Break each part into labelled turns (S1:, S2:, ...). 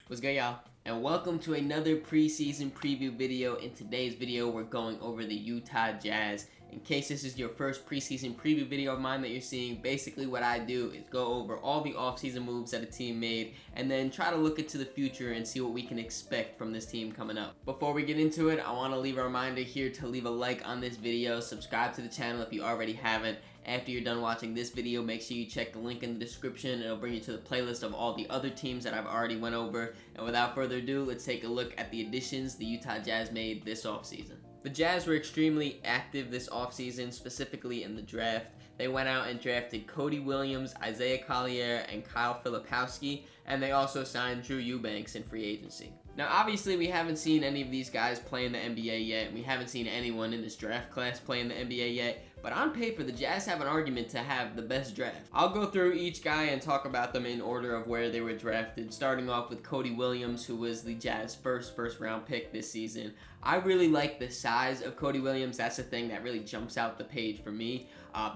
S1: What's good, y'all? And welcome to another preseason preview video. In today's video, we're going over the Utah Jazz. In case this is your first preseason preview video of mine that you're seeing, basically what I do is go over all the offseason moves that a team made and then try to look into the future and see what we can expect from this team coming up. Before we get into it, I want to leave a reminder here to leave a like on this video, subscribe to the channel if you already haven't. After you're done watching this video, make sure you check the link in the description. It'll bring you to the playlist of all the other teams that I've already went over. And without further ado, let's take a look at the additions the Utah Jazz made this offseason. The Jazz were extremely active this offseason, specifically in the draft. They went out and drafted Cody Williams, Isaiah Collier, and Kyle Filipowski, and they also signed Drew Eubanks in free agency. Now, obviously, we haven't seen any of these guys play in the NBA yet, and we haven't seen anyone in this draft class play in the NBA yet, but on paper, the Jazz have an argument to have the best draft. I'll go through each guy and talk about them in order of where they were drafted, starting off with Cody Williams, who was the Jazz first round pick this season. I really like the size of Cody Williams. That's the thing that really jumps out the page for me.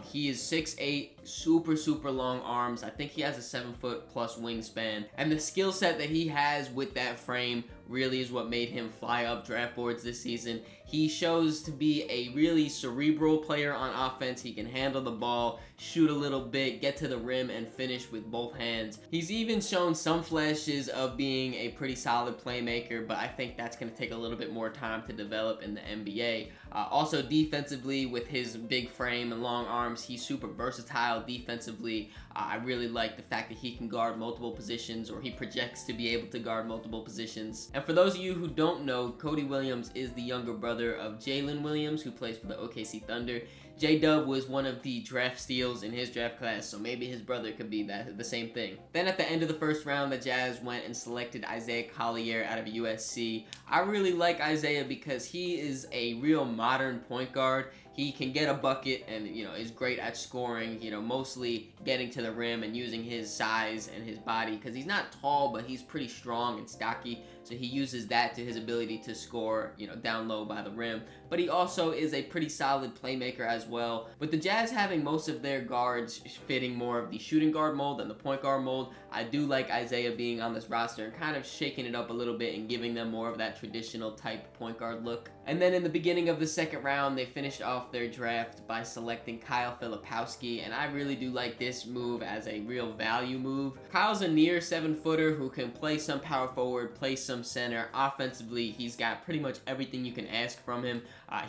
S1: He is 6'8", super long arms. I think he has a 7-foot plus wingspan. And the skill set that he has with that frame really is what made him fly up draft boards this season. He shows to be a really cerebral player on offense. He can handle the ball, shoot a little bit, get to the rim, and finish with both hands. He's even shown some flashes of being a pretty solid playmaker, but I think that's going to take a little bit more time to develop in the NBA. Also defensively, with his big frame and long arms, he's super versatile defensively. I really like the fact that he can guard multiple positions, or he projects to be able to guard multiple positions. And for those of you who don't know, Cody Williams is the younger brother of Jalen Williams, who plays for the OKC Thunder. J-Dub was one of the draft steals in his draft class, so maybe his brother could be the same thing. Then at the end of the first round, the Jazz went and selected Isaiah Collier out of USC. I really like Isaiah because he is a real modern point guard. He can get a bucket and, is great at scoring, mostly getting to the rim and using his size and his body, because he's not tall, but he's pretty strong and stocky, so he uses that to his ability to score, down low by the rim. But he also is a pretty solid playmaker as well. With the Jazz having most of their guards fitting more of the shooting guard mold than the point guard mold, I do like Isaiah being on this roster and kind of shaking it up a little bit and giving them more of that traditional type point guard look. And then in the beginning of the second round, they finished off their draft by selecting Kyle Filipowski, and I really do like this move as a real value move. Kyle's a near 7-footer who can play some power forward, play some center. Offensively, he's got pretty much everything you can ask from him.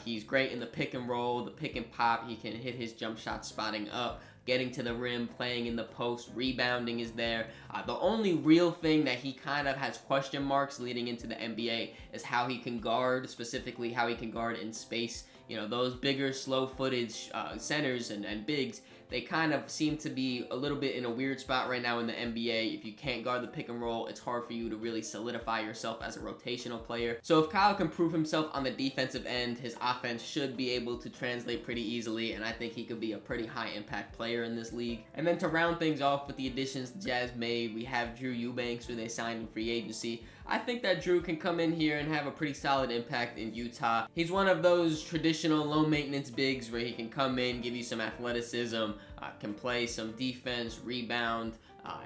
S1: He's great in the pick and roll, the pick and pop. He can hit his jump shot spotting up, getting to the rim, playing in the post, rebounding is there. The only real thing that he kind of has question marks leading into the NBA is how he can guard, specifically how he can guard in space. Those bigger, slow-footed centers and bigs, they kind of seem to be a little bit in a weird spot right now in the NBA. If you can't guard the pick and roll, it's hard for you to really solidify yourself as a rotational player. So if Kyle can prove himself on the defensive end, his offense should be able to translate pretty easily, and I think he could be a pretty high-impact player in this league. And then to round things off with the additions the Jazz made, we have Drew Eubanks, who they signed in free agency. I think that Drew can come in here and have a pretty solid impact in Utah. He's one of those traditional low-maintenance bigs where he can come in, give you some athleticism, can play some defense, rebound,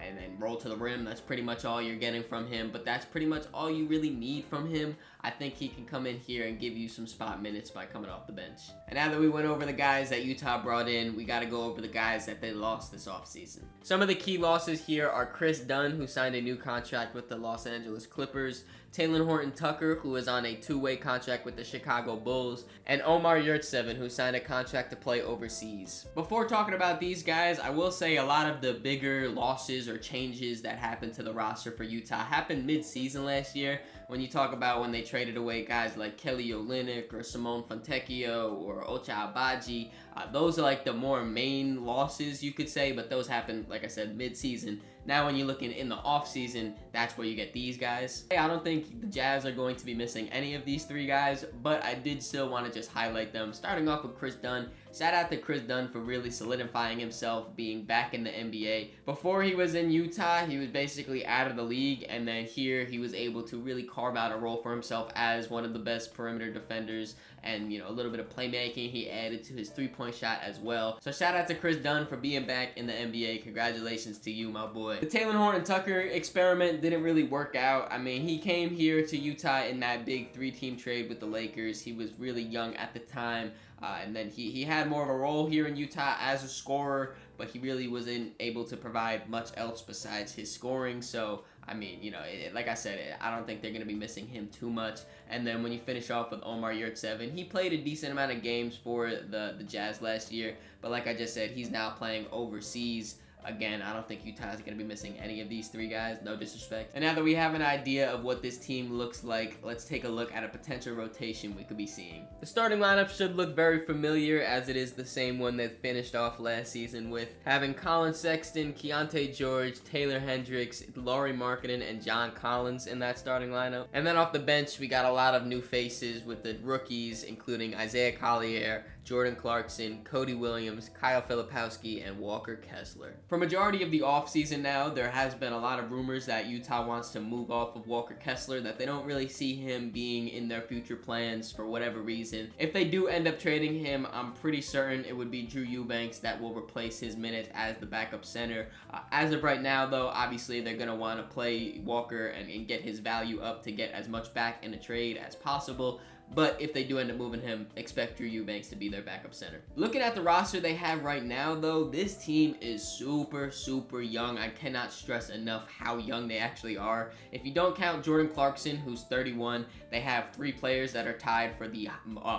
S1: and then roll to the rim. That's pretty much all you're getting from him, but that's pretty much all you really need from him. I think he can come in here and give you some spot minutes by coming off the bench. And now that we went over the guys that Utah brought in, we got to go over the guys that they lost this offseason. Some of the key losses here are Chris Dunn, who signed a new contract with the Los Angeles Clippers, Talen Horton-Tucker, who is on a two-way contract with the Chicago Bulls, and Omar Yurtseven, who signed a contract to play overseas. Before talking about these guys, I will say a lot of the bigger losses or changes that happened to the roster for Utah happened mid-season last year. When you talk about when they traded away guys like Kelly Olynyk or Simone Fontecchio or Ocha Abaji, those are like the more main losses, you could say, but those happened, like I said, mid-season. Now when you're looking in the offseason, that's where you get these guys. I don't think the Jazz are going to be missing any of these three guys, but I did still want to just highlight them. Starting off with Chris Dunn. Shout out to Chris Dunn for really solidifying himself, being back in the NBA. Before he was in Utah, he was basically out of the league, and then here he was able to really carve out a role for himself as one of the best perimeter defenders, and a little bit of playmaking he added to his three-point shot as well. So shout out to Chris Dunn for being back in the NBA. Congratulations to you, my boy. enjoy. The Taylor Horton-Tucker experiment didn't really work out. I mean, he came here to Utah in that big 3-team trade with the Lakers. He was really young at the time. And then he had more of a role here in Utah as a scorer, but he really wasn't able to provide much else besides his scoring. So, I mean, you know, like I said, I don't think they're going to be missing him too much. And then when you finish off with Omar Yurtseven, he played a decent amount of games for the Jazz last year. But like I just said, he's now playing overseas. Again, I don't think Utah is going to be missing any of these 3 guys, no disrespect. And now that we have an idea of what this team looks like, let's take a look at a potential rotation we could be seeing. The starting lineup should look very familiar, as it is the same one that finished off last season, with having Colin Sexton, Keontae George, Taylor Hendricks, Lauri Markkanen, and John Collins in that starting lineup. And then off the bench, we got a lot of new faces with the rookies, including Isaiah Collier, Jordan Clarkson, Cody Williams, Kyle Filipowski, and Walker Kessler. For majority of the offseason now, there has been a lot of rumors that Utah wants to move off of Walker Kessler, that they don't really see him being in their future plans for whatever reason. If they do end up trading him, I'm pretty certain it would be Drew Eubanks that will replace his minutes as the backup center. As of right now, though, obviously they're going to want to play Walker and get his value up to get as much back in a trade as possible. But if they do end up moving him, expect Drew Eubanks to be their backup center. Looking at the roster they have right now, though, this team is super, super young. I cannot stress enough how young they actually are. If you don't count Jordan Clarkson, who's 31, they have 3 players that are tied for the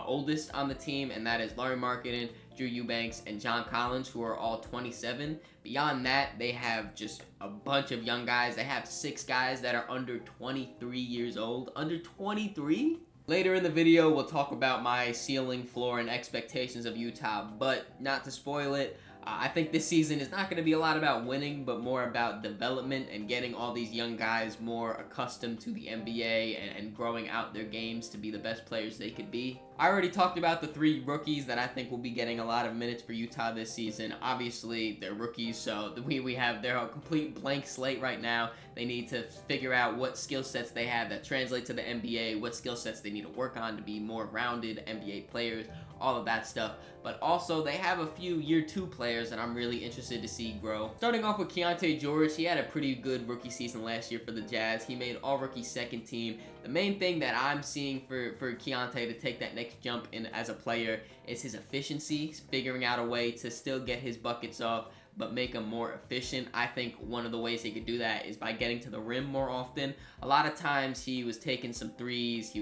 S1: oldest on the team, and that is Lauri Markkanen, Drew Eubanks, and John Collins, who are all 27. Beyond that, they have just a bunch of young guys. They have 6 guys that are under 23 years old. Under 23? Later in the video, we'll talk about my ceiling, floor, and expectations of Utah, but not to spoil it, I think this season is not going to be a lot about winning, but more about development and getting all these young guys more accustomed to the NBA and growing out their games to be the best players they could be. I already talked about the 3 rookies that I think will be getting a lot of minutes for Utah this season. Obviously, they're rookies, so we have their complete blank slate right now. They need to figure out what skill sets they have that translate to the NBA, what skill sets they need to work on to be more rounded NBA players, all of that stuff. But also, they have a few year 2 players that I'm really interested to see grow. Starting off with Keontae George, he had a pretty good rookie season last year for the Jazz. He made all-rookie second team. The main thing that I'm seeing for Keontae to take that next jump in as a player is his efficiency, figuring out a way to still get his buckets off, but make him more efficient. I think one of the ways he could do that is by getting to the rim more often. A lot of times he was taking some threes, he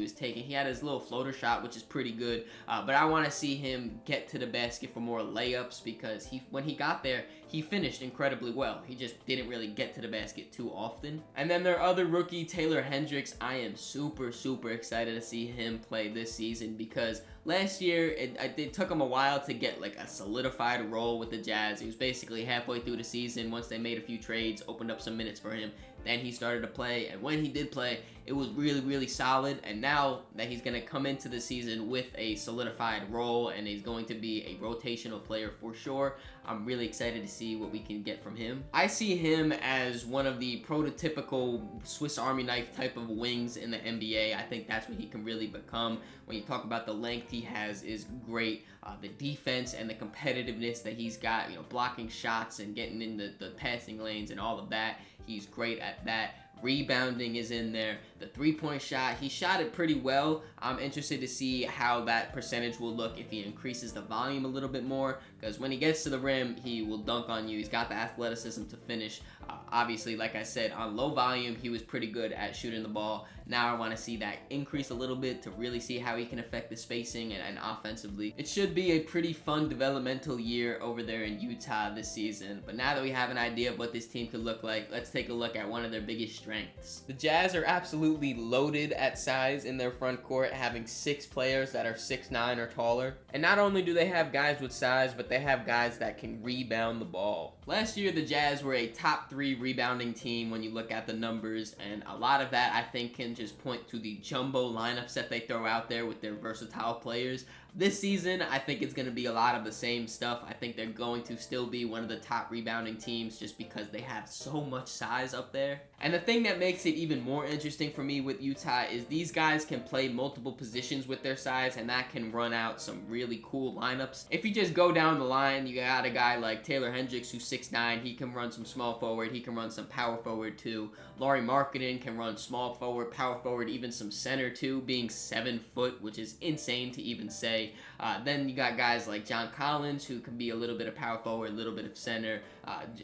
S1: had his little floater shot, which is pretty good, but I want to see him get to the basket for more layups, because when he got there, he finished incredibly well. He just didn't really get to the basket too often. And then their other rookie, Taylor Hendricks, I am super, super excited to see him play this season, because last year, it took him a while to get like a solidified role with the Jazz. He was basically halfway through the season. Once they made a few trades, opened up some minutes for him, then he started to play, and when he did play, it was really, really solid. And now that he's going to come into the season with a solidified role and he's going to be a rotational player for sure, I'm really excited to see what we can get from him. I see him as one of the prototypical Swiss Army knife type of wings in the NBA. I think that's what he can really become. When you talk about the length he has is great. The defense and the competitiveness that he's got, blocking shots and getting in the passing lanes and all of that, he's great at that. Rebounding is in there. The 3-point shot, he shot it pretty well. I'm interested to see how that percentage will look if he increases the volume a little bit more, because when he gets to the rim, he will dunk on you. He's got the athleticism to finish. Obviously, like I said, on low volume, he was pretty good at shooting the ball. Now I want to see that increase a little bit to really see how he can affect the spacing and offensively. It should be a pretty fun developmental year over there in Utah this season. But now that we have an idea of what this team could look like, let's take a look at one of their biggest strengths. The Jazz are absolutely loaded at size in their front court, having 6 players that are 6'9" or taller. And not only do they have guys with size, but they have guys that can rebound the ball. Last year, the Jazz were a top 3 rebounding team when you look at the numbers, and a lot of that I think can just point to the jumbo lineups that they throw out there with their versatile players. This season, I think it's going to be a lot of the same stuff. I think they're going to still be one of the top rebounding teams just because they have so much size up there. And the thing that makes it even more interesting for me with Utah is these guys can play multiple positions with their size, and that can run out some really cool lineups. If you just go down the line, you got a guy like Taylor Hendricks who's 6'9". He can run some small forward. He can run some power forward too. Lauri Markkanen can run small forward, power forward, even some center too, being 7 foot, which is insane to even say. Then you got guys like John Collins, who can be a little bit of power forward, a little bit of center.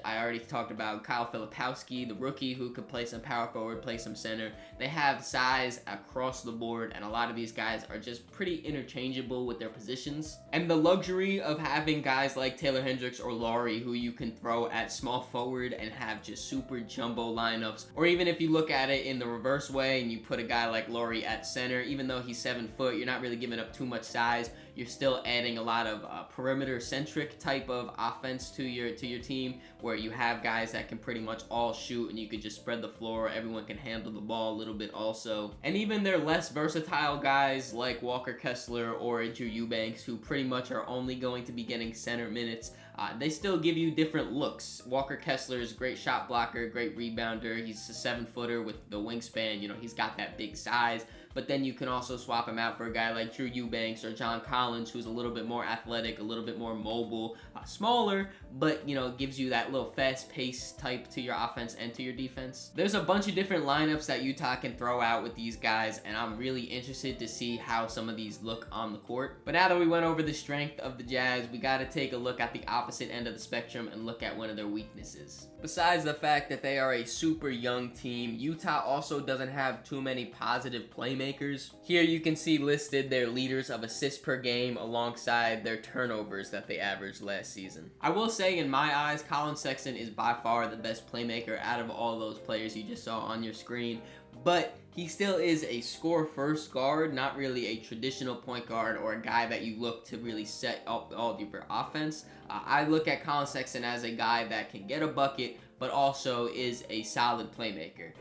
S1: I already talked about Kyle Filipowski, the rookie, who could play some power forward, play some center. They have size across the board, and a lot of these guys are just pretty interchangeable with their positions. And the luxury of having guys like Taylor Hendricks or Lauri, who you can throw at small forward and have just super jumbo lineups, or even if you look at it in the reverse way and you put a guy like Lauri at center, even though he's 7 foot, you're not really giving up too much size. You're still adding a lot of perimeter-centric type of offense to your team, where you have guys that can pretty much all shoot and you could just spread the floor. Everyone can handle the ball a little bit also. And even their less versatile guys like Walker Kessler or Drew Eubanks, who pretty much are only going to be getting center minutes, they still give you different looks. Walker Kessler is a great shot blocker, great rebounder. He's a 7-footer with the wingspan. You know, he's got that big size. But then you can also swap him out for a guy like Drew Eubanks or John Collins, who's a little bit more athletic, a little bit more mobile, smaller, but, you know, gives you that little fast-paced type to your offense and to your defense. There's a bunch of different lineups that Utah can throw out with these guys, and I'm really interested to see how some of these look on the court. But now that we went over the strength of the Jazz, we got to take a look at the opposite end of the spectrum and look at one of their weaknesses. Besides the fact that they are a super young team, Utah also doesn't have too many positive playmakers. Here you can see listed their leaders of assists per game alongside their turnovers that they averaged last season. I will say, in my eyes, Colin Sexton is by far the best playmaker out of all those players you just saw on your screen, but he still is a score-first guard, not really a traditional point guard or a guy that you look to really set up all of your offense. I look at Colin Sexton as a guy that can get a bucket, but also is a solid playmaker.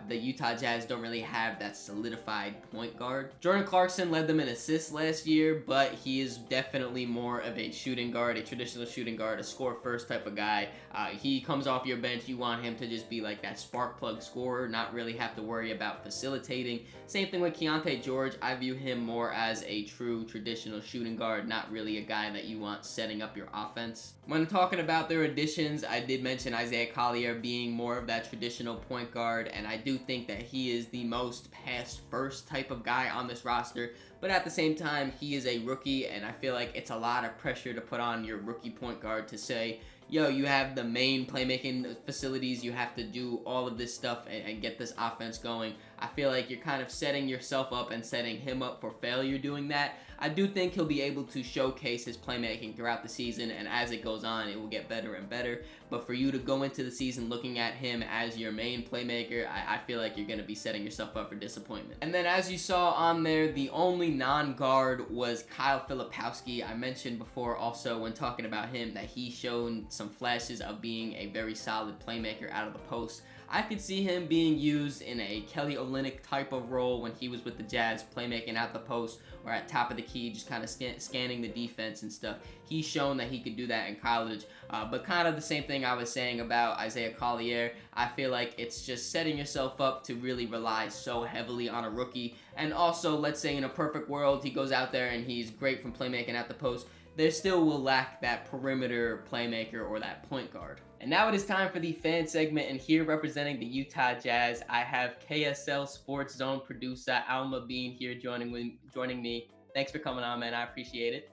S1: The Utah Jazz don't really have that solidified point guard. Jordan Clarkson led them in assists last year, but he is definitely more of a shooting guard, a traditional shooting guard, a score-first type of guy. He comes off your bench, you want him to just be like that spark plug scorer, not really have to worry about facilitating. Same thing with Keontae George. I view him more as a true traditional shooting guard, not really a guy that you want setting up your offense. When talking about their additions, I did mention Isaiah Collier being more of that traditional point guard, and I do think that he is the most pass-first type of guy on this roster, but at the same time, he is a rookie, and I feel like it's a lot of pressure to put on your rookie point guard to say, yo, you have the main playmaking facilities, you have to do all of this stuff and get this offense going. I feel like you're kind of setting yourself up and setting him up for failure doing that. I do think he'll be able to showcase his playmaking throughout the season, and as it goes on, it will get better and better. But for you to go into the season looking at him as your main playmaker, I feel like you're going to be setting yourself up for disappointment. And then as you saw on there, the only non-guard was Kyle Filipowski. I mentioned before also when talking about him that he's shown some flashes of being a very solid playmaker out of the post. I could see him being used in a Kelly Olynyk type of role when he was with the Jazz, playmaking at the post or at top of the key, just kind of scanning the defense and stuff. He's shown that he could do that in college, but kind of the same thing I was saying about Isaiah Collier. I feel like it's just setting yourself up to really rely so heavily on a rookie. And also, let's say in a perfect world, he goes out there and he's great from playmaking at the post. There still will lack that perimeter playmaker or that point guard. And now it is time for the fan segment, and here representing the Utah Jazz, I have KSL Sports Zone producer Alma Bean here joining me. Thanks for coming on, man. I appreciate it.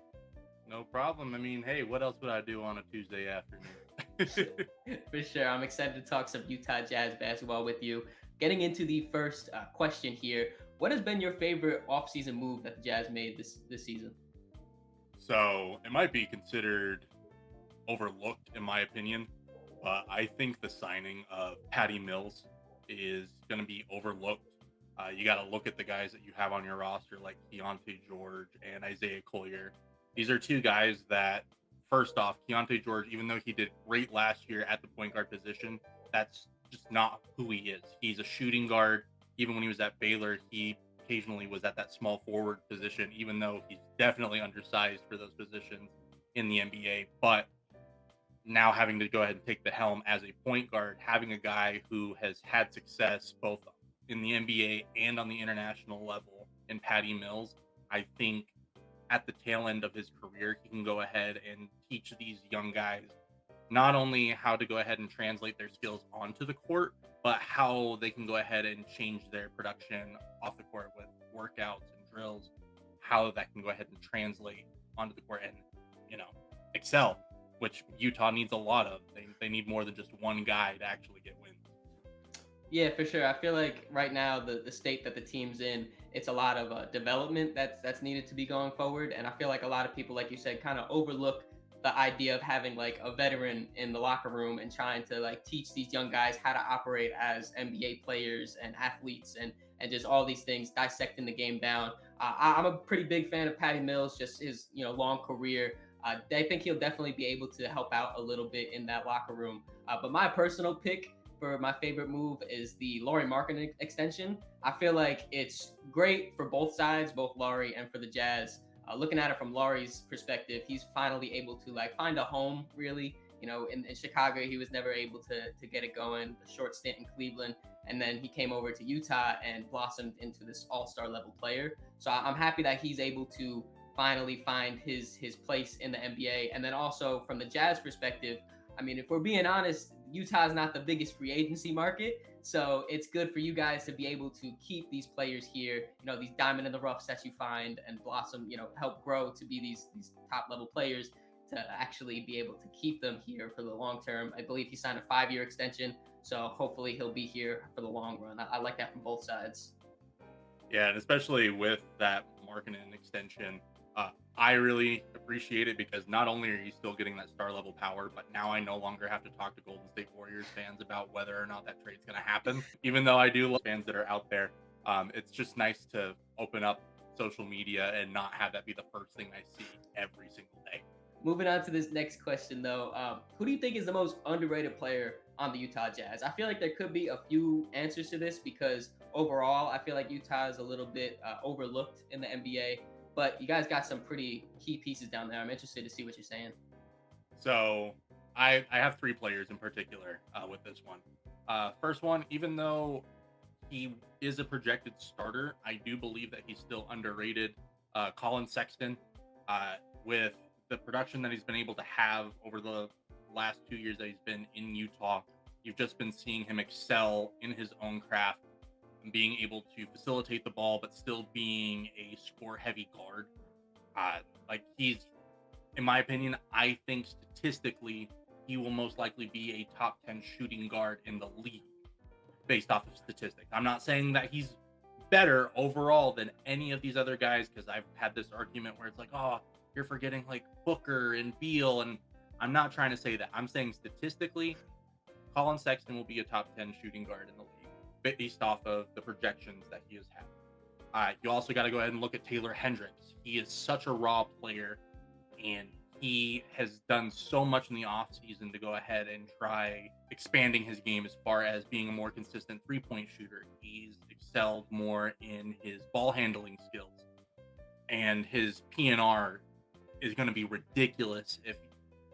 S2: No problem. I mean, hey, what else would I do on a Tuesday afternoon?
S1: For sure. I'm excited to talk some Utah Jazz basketball with you. Getting into the first question here, what has been your favorite offseason move that the Jazz made this season?
S2: So it might be considered overlooked in my opinion, but I think the signing of Patty Mills is going to be overlooked. You got to look at the guys that you have on your roster, like Keontae George and Isaiah Collier. These are two guys that, first off, Keontae George, even though he did great last year at the point guard position, that's just not who he is. He's a shooting guard. Even when he was at Baylor, he occasionally was at that small forward position, even though he's definitely undersized for those positions in the NBA. But now having to go ahead and take the helm as a point guard, having a guy who has had success both in the NBA and on the international level in Patty Mills, I think at the tail end of his career, he can go ahead and teach these young guys not only how to go ahead and translate their skills onto the court, but how they can go ahead and change their production off the court with workouts and drills, how that can go ahead and translate onto the court and, you know, excel, which Utah needs a lot of. They need more than just one guy to actually get wins.
S1: Yeah, for sure. I feel like right now the state that the team's in, it's a lot of development that's needed to be going forward, and I feel like a lot of people, like you said, kind of overlook the idea of having like a veteran in the locker room and trying to like teach these young guys how to operate as NBA players and athletes and just all these things, dissecting the game down. I'm a pretty big fan of Patty Mills, just his long career. I think he'll definitely be able to help out a little bit in that locker room. But my personal pick for my favorite move is the Lauri Markkanen extension. I feel like it's great for both sides, both Lauri and for the Jazz. Looking at it from Lauri's perspective, he's finally able to like find a home. Really, in Chicago, he was never able to get it going. A short stint in Cleveland, and then he came over to Utah and blossomed into this all-star level player. So I'm happy that he's able to finally find his place in the NBA. And then also from the Jazz perspective, I mean, if we're being honest, Utah is not the biggest free agency market. So it's good for you guys to be able to keep these players here, these diamond in the roughs that you find and blossom, help grow to be these top level players, to actually be able to keep them here for the long term. I believe he signed a 5-year extension. So hopefully he'll be here for the long run. I like that from both sides.
S2: Yeah, and especially with that Markkanen extension, I really appreciate it because not only are you still getting that star level power, but now I no longer have to talk to Golden State Warriors fans about whether or not that trade's going to happen. Even though I do love fans that are out there, it's just nice to open up social media and not have that be the first thing I see every single day.
S1: Moving on to this next question, though, who do you think is the most underrated player on the Utah Jazz? I feel like there could be a few answers to this because overall, I feel like Utah is a little bit overlooked in the NBA. But you guys got some pretty key pieces down there. I'm interested to see what you're saying.
S2: So I have three players in particular with this one. First one, even though he is a projected starter, I do believe that he's still underrated. Colin Sexton, with the production that he's been able to have over the last 2 years that he's been in Utah, you've just been seeing him excel in his own craft and being able to facilitate the ball, but still being a score-heavy guard. Like he's, in my opinion, I think statistically, he will most likely be a top 10 shooting guard in the league based off of statistics. I'm not saying that he's better overall than any of these other guys, because I've had this argument where it's like, oh, you're forgetting like Booker and Beal, and I'm not trying to say that. I'm saying statistically, Colin Sexton will be a top 10 shooting guard in the league based off of the projections that he has had. You also got to go ahead and look at Taylor Hendricks. He is such a raw player, and he has done so much in the offseason to go ahead and try expanding his game as far as being a more consistent three-point shooter. He's excelled more in his ball handling skills, and his PNR is going to be ridiculous if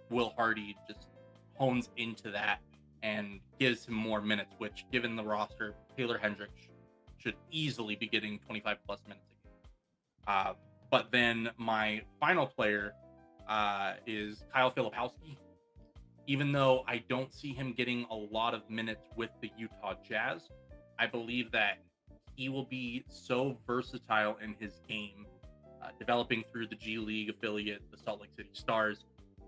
S2: Will Hardy just hones into that and gives him more minutes, which, given the roster, Taylor Hendricks should easily be getting 25 plus minutes a game. But then my final player is Kyle Filipowski. Even though I don't see him getting a lot of minutes with the Utah Jazz, I believe that he will be so versatile in his game, developing through the G League affiliate, the Salt Lake City Stars.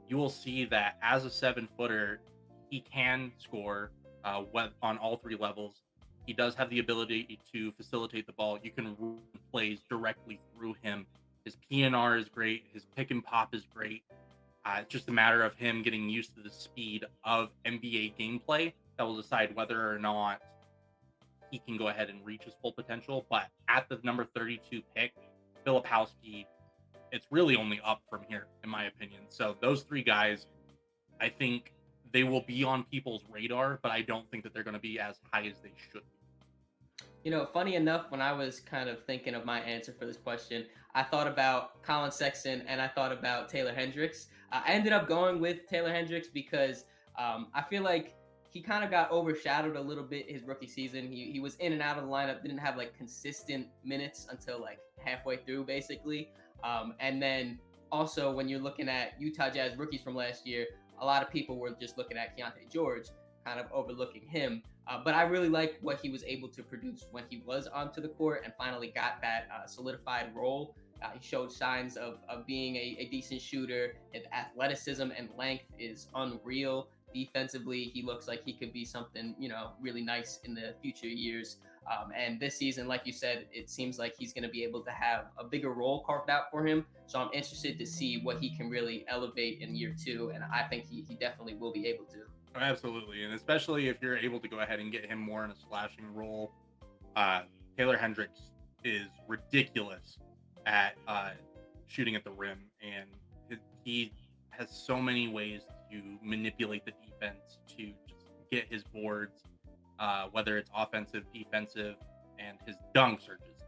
S2: You will see that as a 7-footer, he can score on all three levels. He does have the ability to facilitate the ball. You can run plays directly through him. His PNR is great. His pick and pop is great. It's just a matter of him getting used to the speed of NBA gameplay that will decide whether or not he can go ahead and reach his full potential. But at the number 32 pick, Filipowski, it's really only up from here, in my opinion. So those three guys, I think they will be on people's radar, but I don't think that they're going to be as high as they should be.
S1: Funny enough, when I was kind of thinking of my answer for this question, I thought about Colin Sexton and I thought about Taylor Hendricks. I ended up going with Taylor Hendricks because I feel like he kind of got overshadowed a little bit his rookie season. He was in and out of the lineup, didn't have like consistent minutes until like halfway through, basically. And then also, when you're looking at Utah Jazz rookies from last year, a lot of people were just looking at Keontae George, kind of overlooking him. But I really like what he was able to produce when he was onto the court and finally got that solidified role. He showed signs of being a decent shooter. His athleticism and length is unreal. Defensively, he looks like he could be something, really nice in the future years. And this season, like you said, it seems like he's going to be able to have a bigger role carved out for him. So I'm interested to see what he can really elevate in year two. And I think he definitely will be able to.
S2: Absolutely, and especially if you're able to go ahead and get him more in a slashing role. Uh, Taylor Hendricks is ridiculous at shooting at the rim, and he has so many ways to manipulate the defense to just get his boards, whether it's offensive, defensive, and his dunks are just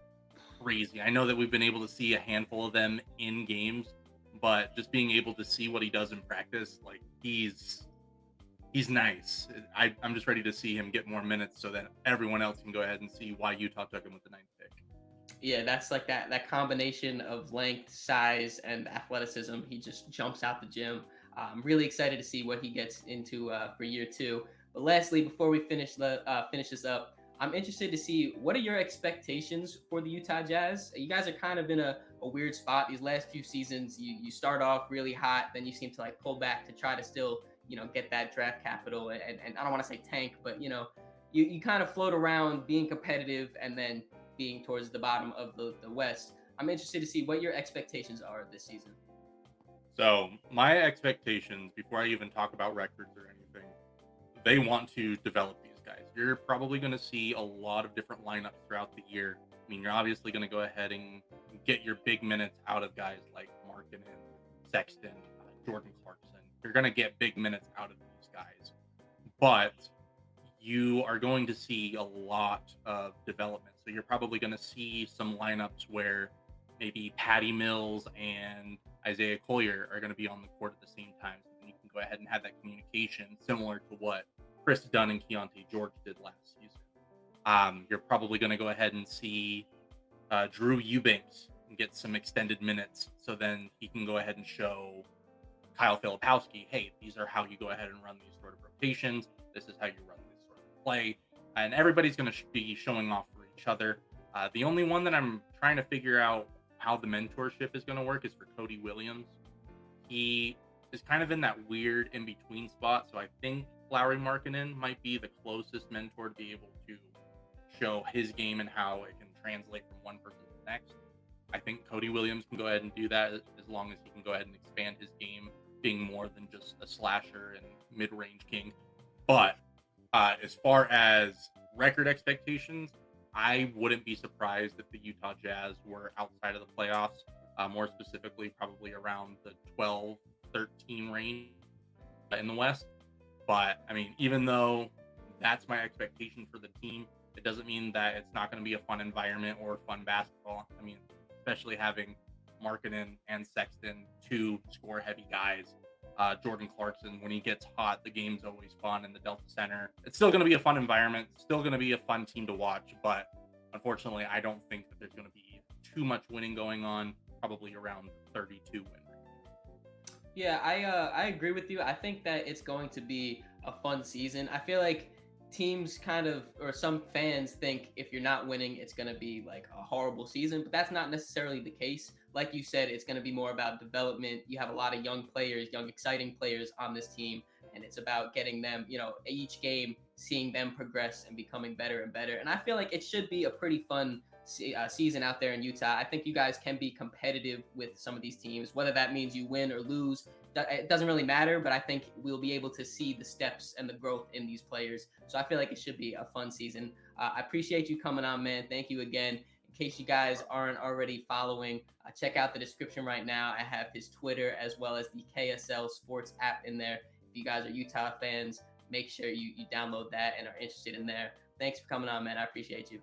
S2: crazy. I know that we've been able to see a handful of them in games, but just being able to see what he does in practice, like he's nice. I'm just ready to see him get more minutes so that everyone else can go ahead and see why Utah took him with the ninth pick.
S1: Yeah, that's like that combination of length, size, and athleticism. He just jumps out the gym. I'm really excited to see what he gets into for year two. But lastly, before we finish this up, I'm interested to see what are your expectations for the Utah Jazz. You guys are kind of in a weird spot these last few seasons. You start off really hot, then you seem to like pull back to try to still get that draft capital, and I don't want to say tank, but you kind of float around being competitive and then being towards the bottom of the West. I'm interested to see what your expectations are this season.
S2: So my expectations, before I even talk about records or anything, they want to develop these guys. You're probably going to see a lot of different lineups throughout the year. I mean, you're obviously going to go ahead and get your big minutes out of guys like Markkanen, Sexton, Jordan Clarkson. You're going to get big minutes out of these guys, but you are going to see a lot of development. So you're probably going to see some lineups where maybe Patty Mills and Isaiah Collier are going to be on the court at the same time. So then you can go ahead and have that communication similar to what Chris Dunn and Keontae George did last season. You're probably going to go ahead and see Drew Eubanks get some extended minutes. So then he can go ahead and show Kyle Filipowski, hey, these are how you go ahead and run these sort of rotations. This is how you run this sort of play. And everybody's going to be showing off for each other. The only one that I'm trying to figure out how the mentorship is going to work is for Cody Williams. He is kind of in that weird in-between spot. So I think Lauri Markkanen might be the closest mentor to be able to show his game and how it can translate from one person to the next. I think Cody Williams can go ahead and do that as long as he can go ahead and expand his game, being more than just a slasher and mid-range king. But as far as record expectations, I wouldn't be surprised if the Utah Jazz were outside of the playoffs, more specifically probably around the 12-13 range in the West. But, I mean, even though that's my expectation for the team, it doesn't mean that it's not going to be a fun environment or fun basketball. I mean, especially having Markkanen and Sexton, two score-heavy guys. Jordan Clarkson, when he gets hot, the game's always fun in the Delta Center. It's still going to be a fun environment, still going to be a fun team to watch, but unfortunately, I don't think that there's going to be too much winning going on, probably around 32 win rate.
S1: Yeah, I agree with you. I think that it's going to be a fun season. I feel like teams kind of, or some fans think if you're not winning, it's going to be like a horrible season, but that's not necessarily the case. Like you said, it's going to be more about development. You have a lot of young players, young, exciting players on this team, and it's about getting them, each game, seeing them progress and becoming better and better. And I feel like it should be a pretty fun season out there in Utah. I think you guys can be competitive with some of these teams, whether that means you win or lose. It doesn't really matter, but I think we'll be able to see the steps and the growth in these players. So I feel like it should be a fun season. I appreciate you coming on, man. Thank you again. In case you guys aren't already following, check out the description right now. I have his Twitter as well as the KSL Sports app in there. If you guys are Utah fans, make sure you download that and are interested in there. Thanks for coming on, man. I appreciate you.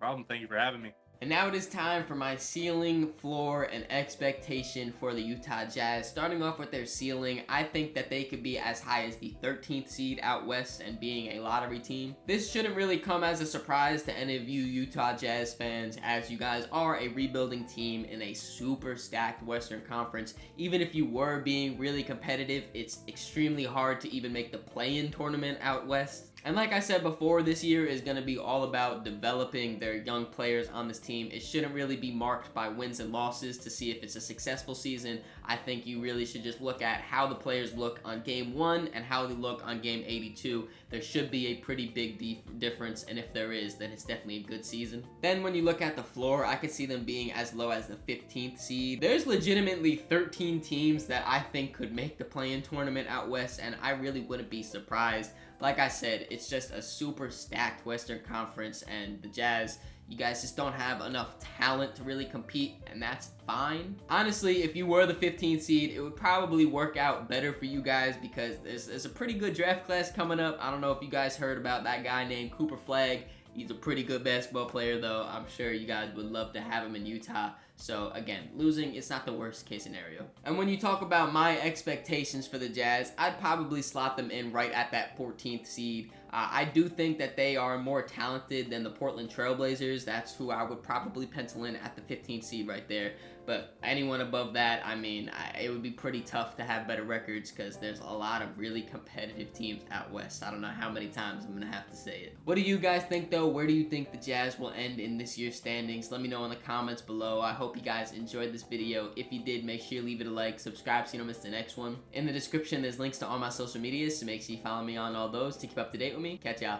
S2: problem. Thank you for having me.
S1: And now it is time for my ceiling, floor, and expectation for the Utah Jazz. Starting off with their ceiling, I think that they could be as high as the 13th seed out west and being a lottery team. This shouldn't really come as a surprise to any of you Utah Jazz fans, as you guys are a rebuilding team in a super stacked Western Conference. Even if you were being really competitive, it's extremely hard to even make the play-in tournament out west. And like I said before, this year is going to be all about developing their young players on this team. It shouldn't really be marked by wins and losses to see if it's a successful season. I think you really should just look at how the players look on game 1 and how they look on game 82. There should be a pretty big difference, and if there is, then it's definitely a good season. Then when you look at the floor, I could see them being as low as the 15th seed. There's legitimately 13 teams that I think could make the play-in tournament out west, and I really wouldn't be surprised. Like I said, it's just a super stacked Western Conference, and the Jazz, you guys just don't have enough talent to really compete, and that's fine. Honestly, if you were the 15th seed, it would probably work out better for you guys because there's a pretty good draft class coming up. I don't know if you guys heard about that guy named Cooper Flagg. He's a pretty good basketball player, though. I'm sure you guys would love to have him in Utah. So again, losing, it's not the worst case scenario. And when you talk about my expectations for the Jazz, I'd probably slot them in right at that 14th seed. I do think that they are more talented than the Portland Trailblazers. That's who I would probably pencil in at the 15th seed right there. But anyone above that, I mean, it would be pretty tough to have better records because there's a lot of really competitive teams out west. I don't know how many times I'm going to have to say it. What do you guys think, though? Where do you think the Jazz will end in this year's standings? Let me know in the comments below. I hope you guys enjoyed this video. If you did, make sure you leave it a like, subscribe so you don't miss the next one. In the description, there's links to all my social medias, so make sure you follow me on all those to keep up to date with me. Catch y'all.